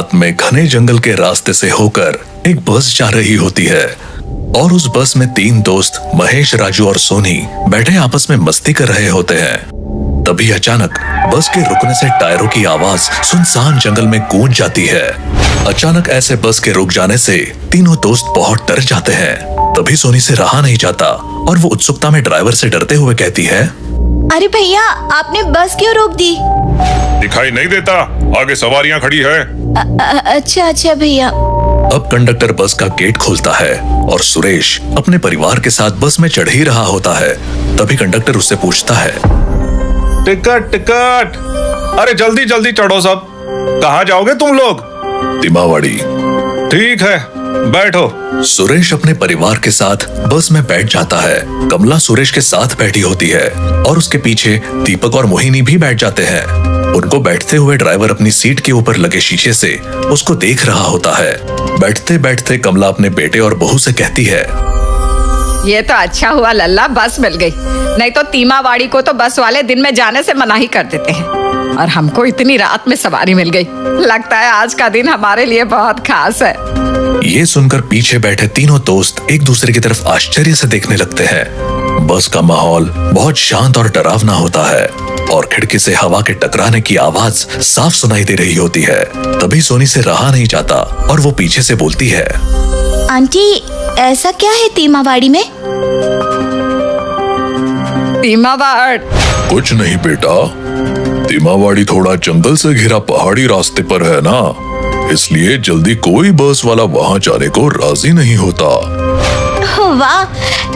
रात में घने जंगल के रास्ते से होकर एक बस जा रही होती है और उस बस में 3 दोस्त महेश, राजू और सोनी बैठे आपस में मस्ती कर रहे होते हैं। तभी अचानक बस के रुकने से टायरों की आवाज सुनसान जंगल में गूंज जाती है। अचानक ऐसे बस के रुक जाने से तीनों दोस्त बहुत डर जाते हैं। तभी सोनी से रहा नहीं जाता और वो उत्सुकता में ड्राइवर से डरते हुए कहती है, अरे भैया, आपने बस क्यों रोक दी? दिखाई नहीं देता, आगे सवारियां खड़ी है। अच्छा भैया। अब कंडक्टर बस का गेट खोलता है और सुरेश अपने परिवार के साथ बस में चढ़ ही रहा होता है। तभी कंडक्टर उससे पूछता है, टिकट टिकट, अरे जल्दी जल्दी चढ़ो सब। कहाँ जाओगे तुम लोग? तिमावाड़ी। ठीक है, बैठो। सुरेश अपने परिवार के साथ बस में बैठ जाता है। कमला सुरेश के साथ बैठी होती है और उसके पीछे दीपक और मोहिनी भी बैठ जाते हैं। उनको बैठते हुए ड्राइवर अपनी सीट के ऊपर लगे शीशे से उसको देख रहा होता है। बैठते बैठते कमला अपने बेटे और बहू से कहती है, ये तो अच्छा हुआ लल्ला, बस मिल गई, नहीं तो तीमावाड़ी को तो बस वाले दिन में जाने से मना ही कर देते हैं और हमको इतनी रात में सवारी मिल गई। लगता है आज का दिन हमारे लिए बहुत खास है। ये सुनकर पीछे बैठे तीनों दोस्त एक दूसरे की तरफ आश्चर्य से देखने लगते हैं। बस का माहौल बहुत शांत और डरावना होता है और खिड़की से हवा के टकराने की आवाज साफ सुनाई दे रही होती है। तभी सोनी से रहा नहीं जाता और वो पीछे से बोलती है, आंटी, ऐसा क्या है तीमावाड़ी में? तीमावाड़? कुछ नहीं बेटा, तीमावाड़ी थोड़ा जंगल से घिरा पहाड़ी रास्ते पर है ना, इसलिए जल्दी कोई बस वाला वहाँ जाने को राजी नहीं होता। वाह,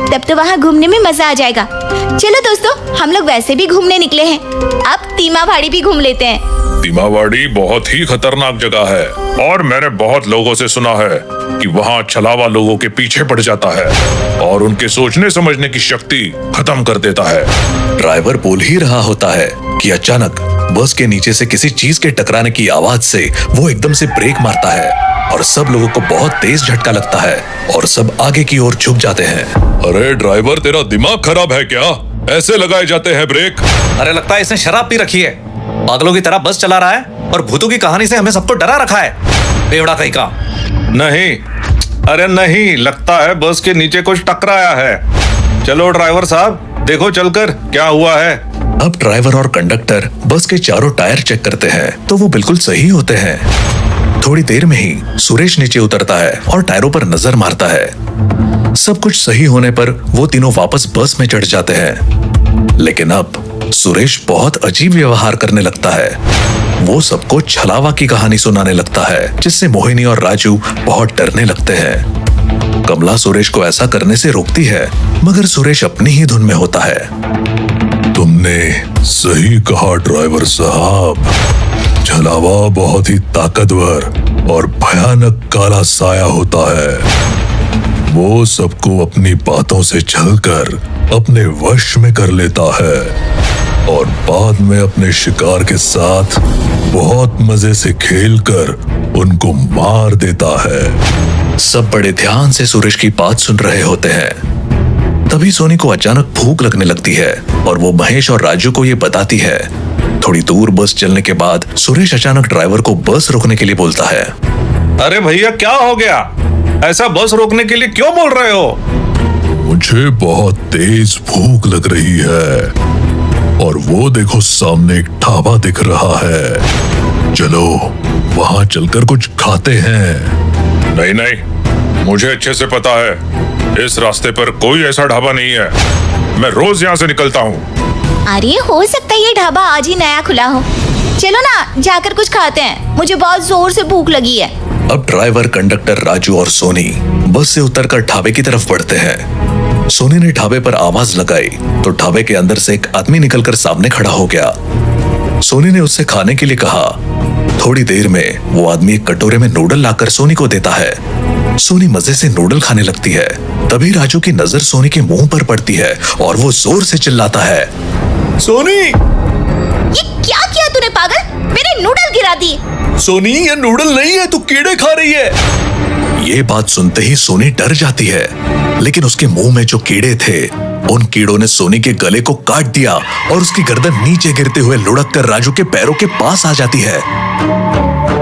तब तो वहाँ घूमने में मजा आ जाएगा। चलो दोस्तों, हम लोग वैसे भी घूमने निकले हैं, अब तीमावाड़ी भी घूम लेते हैं। तीमावाड़ी बहुत ही खतरनाक जगह है और मैंने बहुत लोगों से सुना है कि वहाँ छलावा लोगों के पीछे पड़ जाता है और उनके सोचने समझने की शक्ति खत्म कर देता है। ड्राइवर बोल ही रहा होता है कि अचानक बस के नीचे से किसी चीज के टकराने की आवाज से वो एकदम से ब्रेक मारता है और सब लोगों को बहुत तेज झटका लगता है और सब आगे की ओर झुक जाते हैं। अरे ड्राइवर, तेरा दिमाग खराब है क्या? ऐसे लगाए जाते हैं ब्रेक? अरे लगता है इसने शराब पी रखी है, पागलों की तरह बस चला रहा है और भूतों की कहानी से हमें सबको डरा रखा है। बेवड़ा कहीं का। नहीं, अरे नहीं, लगता है बस के नीचे कुछ टकराया है। चलो ड्राइवर साहब, देखो चलकर क्या हुआ है। अब ड्राइवर और कंडक्टर बस के चारों टायर चेक करते हैं तो वो बिल्कुल सही होते हैं। थोड़ी देर में ही सुरेश नीचे उतरता है और टायरों पर नजर मारता है। सब कुछ सही होने पर वो तीनों वापस बस में चढ़ जाते हैं। लेकिन अब सुरेश बहुत अजीब व्यवहार करने लगता है। वो सबको छलावा की कहानी सुनाने लगता है जिससे मोहिनी और राजू बहुत डरने लगते हैं। कमला सुरेश को ऐसा करने से रोकती है मगर सुरेश अपनी ही धुन में होता है। तुमने सही कहा ड्राइवर साहब, छलावा बहुत ही ताकतवर और भयानक काला साया होता है। वो सबको अपनी बातों से छलकर अपने वश में कर लेता है और बाद में अपने शिकार के साथ बहुत मजे से खेलकर उनको मार देता है। सब बड़े ध्यान से सुरेश की बात सुन रहे होते हैं। तभी सोनी को अचानक भूख लगने लगती है और वो महेश और राजू को ये बताती है। थोड़ी दूर बस चलने के बाद सुरेश अचानक ड्राइवर को बस रोकने के लिए बोलता है, अरे भैया, क्या हो गया? ऐसा बस रोकने के लिए क्यों बोल रहे हो? मुझे बहुत तेज भूख लग रही है और वो देखो सामने एक ढाबा दिख रहा है। चलो वहां चलकर कुछ खाते हैं। नहीं नहीं, मुझे अच्छे से पता है इस रास्ते पर कोई ऐसा ढाबा नहीं है। मैं रोज यहाँ से निकलता हूँ। अरे हो सकता है ये ढाबा आज ही नया खुला हो। चलो ना, जाकर कुछ खाते हैं, मुझे बहुत जोर से भूख लगी है। अब ड्राइवर, कंडक्टर, राजू और सोनी बस से उतरकर ढाबे की तरफ बढ़ते हैं। सोनी ने ढाबे पर आवाज लगाई तो ढाबे के अंदर से एक आदमी निकलकर सामने खड़ा हो गया। सोनी ने उससे खाने के लिए कहा। थोड़ी देर में वो आदमी एक कटोरे में नूडल लाकर सोनी को देता है। सोनी मजे से नूडल खाने लगती है। तभी राजू की नजर सोनी के मुंह पर पड़ती है और वो जोर से चिल्लाता है, सोनी! ये क्या किया तूने पागल? मेरे नूडल गिरा दिए। सोनी, ये नूडल नहीं है, तू कीड़े खा रही है। ये बात सुनते ही सोनी डर जाती है, लेकिन उसके मुंह में जो कीड़े थे उन कीड़ों ने सोनी के गले को काट दिया और उसकी गर्दन नीचे गिरते हुए लुढ़क कर राजू के पैरों के पास आ जाती है।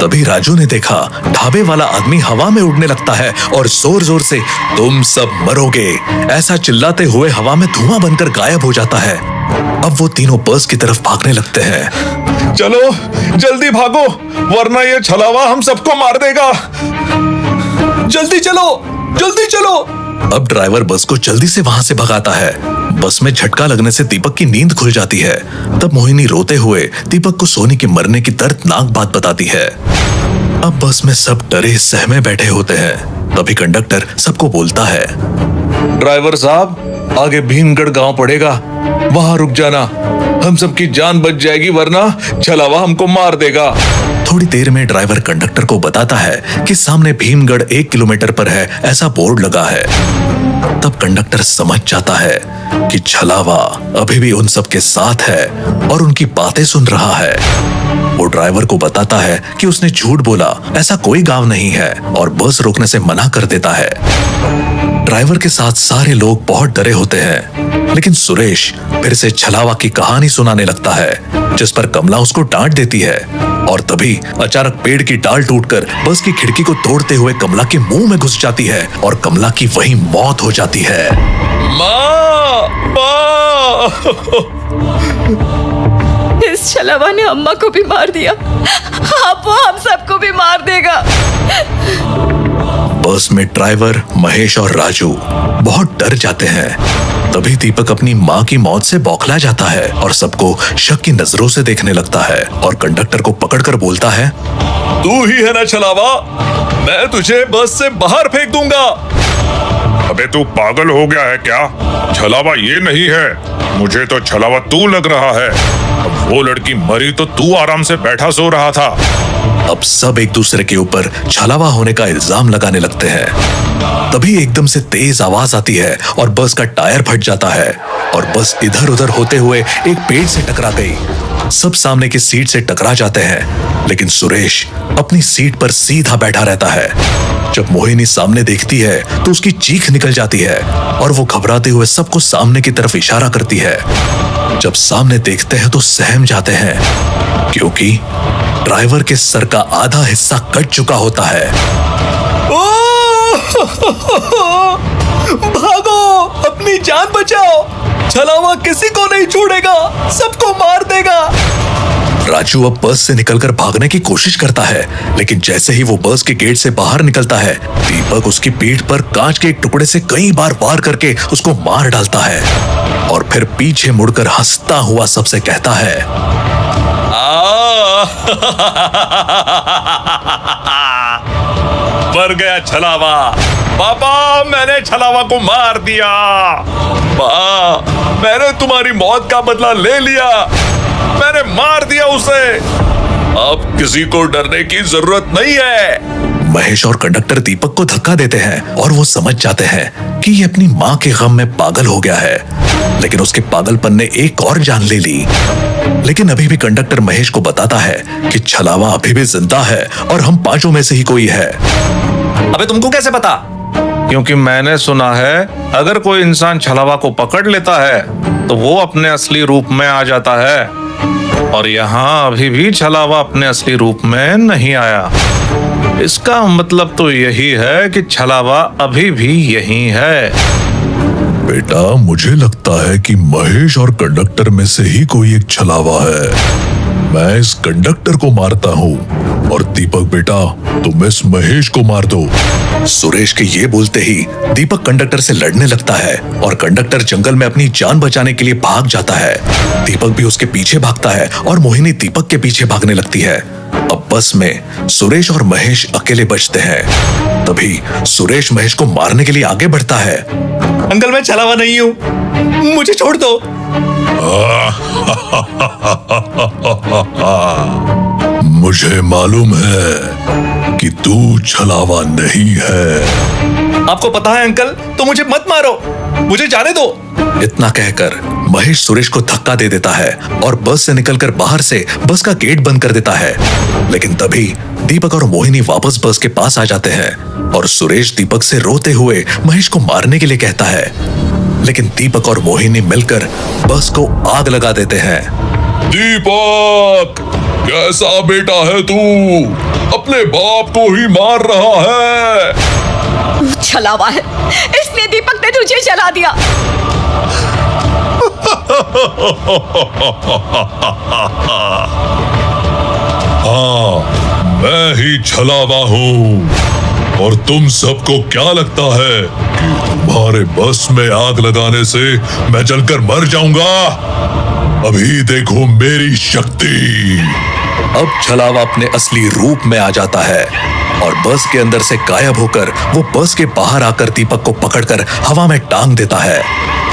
तभी राजू ने देखा ढाबे वाला आदमी हवा में उड़ने लगता है और जोर जोर से तुम सब मरोगे ऐसा चिल्लाते हुए हवा में धुआं बनकर गायब हो जाता है। अब वो तीनों बस की तरफ भागने लगते हैं। चलो जल्दी भागो, वरना ये छलावा हम सबको मार देगा। जल्दी चलो, जल्दी चलो। अब ड्राइवर बस को जल्दी से वहां से भगाता है। बस में झटका लगने से दीपक की नींद खुल जाती है। तब मोहिनी रोते हुए दीपक को सोनी के मरने की दर्दनाक बात बताती है। अब बस में सब डरे सहमे बैठे होते हैं। तभी कंडक्टर सबको बोलता है, ड्राइवर साहब, आगे भीमगढ़ गांव पड़ेगा, वहां रुक जाना। हम सबकी जान बच जाएगी, वरना छलावा हमको मार देगा। थोड़ी देर में ड्राइवर कंडक्टर को बताता है कि सामने भीमगढ़ 1 किलोमीटर पर है, ऐसा बोर्ड लगा है। तब कंडक्टर समझ जाता है कि छलावा अभी भी उन सब के साथ है और उनकी बातें सुन रहा है। वो ड्राइवर को बताता है कि उसने झूठ बोला, ऐसा कोई गांव नहीं है, और बस रोकने से मना कर देता है। ड्राइवर के साथ सारे लोग बहुत डरे होते हैं, लेकिन सुरेश फिर से छलावा की कहानी सुनाने लगता है, जिस पर कमला उसको डांट देती है। और तभी अचानक पेड़ की डाल टूटकर बस की खिड़की को तोड़ते हुए कमला के मुंह में घुस जाती है और कमला की वहीं मौत हो जाती है। माँ, माँ। इस छलावा ने अम्मा को भी मार दिया, अब वो हम सबको भी मार देगा। बस में ड्राइवर, महेश और राजू बहुत डर जाते हैं। तभी दीपक अपनी माँ की मौत से बौखला जाता है और सबको शक की नजरों से देखने लगता है और कंडक्टर को पकड़कर बोलता है, तू ही है ना छलावा, मैं तुझे बस से बाहर फेंक दूंगा। अबे तू पागल हो गया है क्या? छलावा ये नहीं है, मुझे तो छलावा तू लग रहा है। अब वो लड़की मरी तो तू आराम से बैठा सो रहा था। अब सब एक दूसरे के ऊपर छलावा होने का इल्जाम लगाने लगते हैं। तभी एकदम से तेज आवाज आती है और बस का टायर फट जाता है और बस इधर उधर होते हुए एक पेड़ से टकरा गई। सब सामने की सीट से टकरा जाते हैं, लेकिन सुरेश अपनी सीट पर सीधा बैठा रहता है। जब मोहिनी सामने देखती है तो उसकी चीख निकल जाती है और वो घबराते हुए सबको सामने की तरफ इशारा करती है। जब सामने देखते हैं तो सहम जाते हैं, क्योंकि ड्राइवर के सर का आधा हिस्सा कट चुका होता है। भागो, अपनी जान बचाओ, छलावा किसी को नहीं छोड़ेगा, सबको मार देगा। राजू अब बस से निकलकर भागने की कोशिश करता है, लेकिन जैसे ही वो बस के गेट से बाहर निकलता है, दीपक उसकी पीठ पर कांच के एक टुकड़े से कई बार वार करके उसको मार डालता है और फिर पीछे मुड़कर हंसता हुआ सबसे कहता है, मर गया छलावा। पापा, मैंने छलावा को मार दिया। माँ, मैंने तुम्हारी मौत का बदला ले लिया, मैंने मार दिया उसे। अब किसी को डरने की जरूरत नहीं है। महेश और कंडक्टर दीपक को धक्का देते हैं और वो समझ जाते हैं कि ये अपनी माँ के गम में पागल हो गया है, लेकिन उसके पागलपन ने एक और जान ले ली। लेकिन अभी भी कंडक्टर महेश को बताता है कि छलावा अभी भी जिंदा है और हम पांचों में से ही कोई है। अबे तुमको कैसे पता? क्योंकि मैंने सुना है, अगर कोई इंसान छलावा को पकड़ लेता है तो वो अपने असली रूप में आ जाता है, और यहाँ अभी भी छलावा अपने असली रूप में नहीं आया। इसका मतलब तो यही है कि छलावा अभी भी यहीं है। बेटा, मुझे लगता है कि महेश और कंडक्टर में से ही कोई एक छलावा है। मैं इस कंडक्टर को मारता हूँ और दीपक बेटा, तुम इस महेश को मार दो। सुरेश के ये बोलते ही दीपक कंडक्टर से लड़ने लगता है और कंडक्टर जंगल में अपनी जान बचाने के लिए भाग जाता है। दीपक भी उसके पीछे भागता है और मोहिनी दीपक के पीछे भागने लगती है। अब बस में सुरेश और महेश अकेले बचते हैं। तभी सुरेश महेश को मारने के लिए आगे बढ़ता है। अंकल, मैं छलावा नहीं हूँ, मुझे छोड़ दो। मुझे मालूम है कि तू छलावा नहीं है। आपको पता है अंकल, तो मुझे मत मारो, मुझे जाने दो। इतना कहकर महेश सुरेश को धक्का दे देता है और बस से निकलकर बाहर से बस का गेट बंद कर देता है। लेकिन तभी दीपक और मोहिनी वापस बस के पास आ जाते हैं और सुरेश दीपक से रोते हुए महेश को मारने के लिए कहता है, लेकिन दीपक और मोहिनी मिलकर बस को आग लगा देते हैं। दीपक, कैसा बेटा है तू? अपने बाप को ही मार रहा है। तू छलावा है, इसलिए दीपक ने तुझे जला दिया। हाँ, मैं ही छलावा हूँ। और तुम सबको क्या लगता है कि तुम्हारे बस में आग लगाने से मैं जलकर मर जाऊंगा? अभी देखो मेरी शक्ति। अब छलावा अपने असली रूप में आ जाता है और बस के अंदर से गायब होकर वो बस के बाहर आकर दीपक को पकड़कर हवा में टांग देता है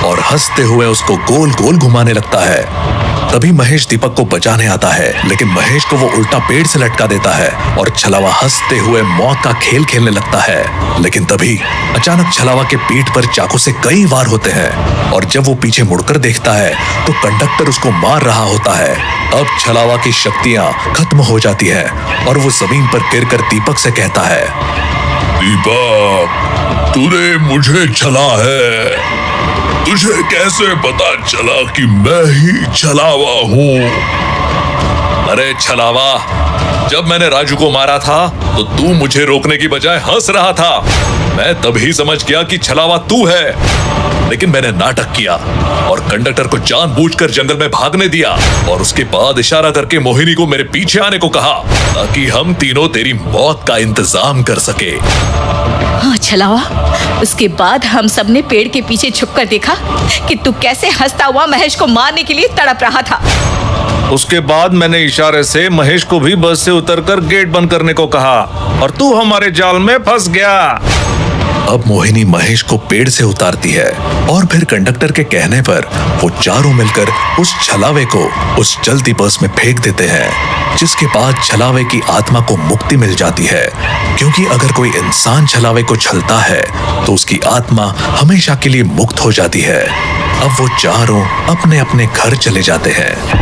और हंसते हुए उसको गोल गोल घुमाने लगता है। तभी महेश दीपक को बचाने आता है, लेकिन महेश को वो उल्टा पेड़ से लटका देता है और छलावा हंसते हुए मौत का खेल खेलने लगता है। लेकिन तभी अचानक छलावा के पीठ पर चाकू से कई वार होते हैं और जब वो पीछे मुड़कर देखता है तो कंडक्टर उसको मार रहा होता है। अब छलावा की शक्तियां खत्म हो जाती है और वो जमीन पर गिरकर दीपक से कहता है, दीपक, तूने मुझे छला है। तुझे कैसे पता चला कि मैं ही छलावा हूँ? अरे छलावा, जब मैंने राजू को मारा था तो तू मुझे रोकने की बजाय हंस रहा था। मैं तभी समझ गया कि छलावा तू है, लेकिन मैंने नाटक किया और कंडक्टर को जानबूझकर जंगल में भागने दिया और उसके बाद इशारा करके मोहिनी को मेरे पीछे आने को कहा ताकि हम तीनों तेरी मौत का इंतजाम कर सके। हाँ छलावा, उसके बाद हम सब ने पेड़ के पीछे छुपकर देखा कि तू कैसे हंसता हुआ महेश को मारने के लिए तड़प रहा था। उसके बाद मैंने इशारे से महेश को भी बस से उतरकर गेट बंद करने को कहा और तू हमारे जाल में फंस गया। अब मोहिनी महेश को पेड़ से उतारती है और फिर कंडक्टर के कहने पर वो चारों मिलकर उस छलावे को उस जलती बस में फेंक देते हैं, जिसके बाद छलावे की आत्मा को मुक्ति मिल जाती है। क्योंकि अगर कोई इंसान छलावे को छलता है तो उसकी आत्मा हमेशा के लिए मुक्त हो जाती है। अब वो चारों अपने अपने घर चले जाते हैं।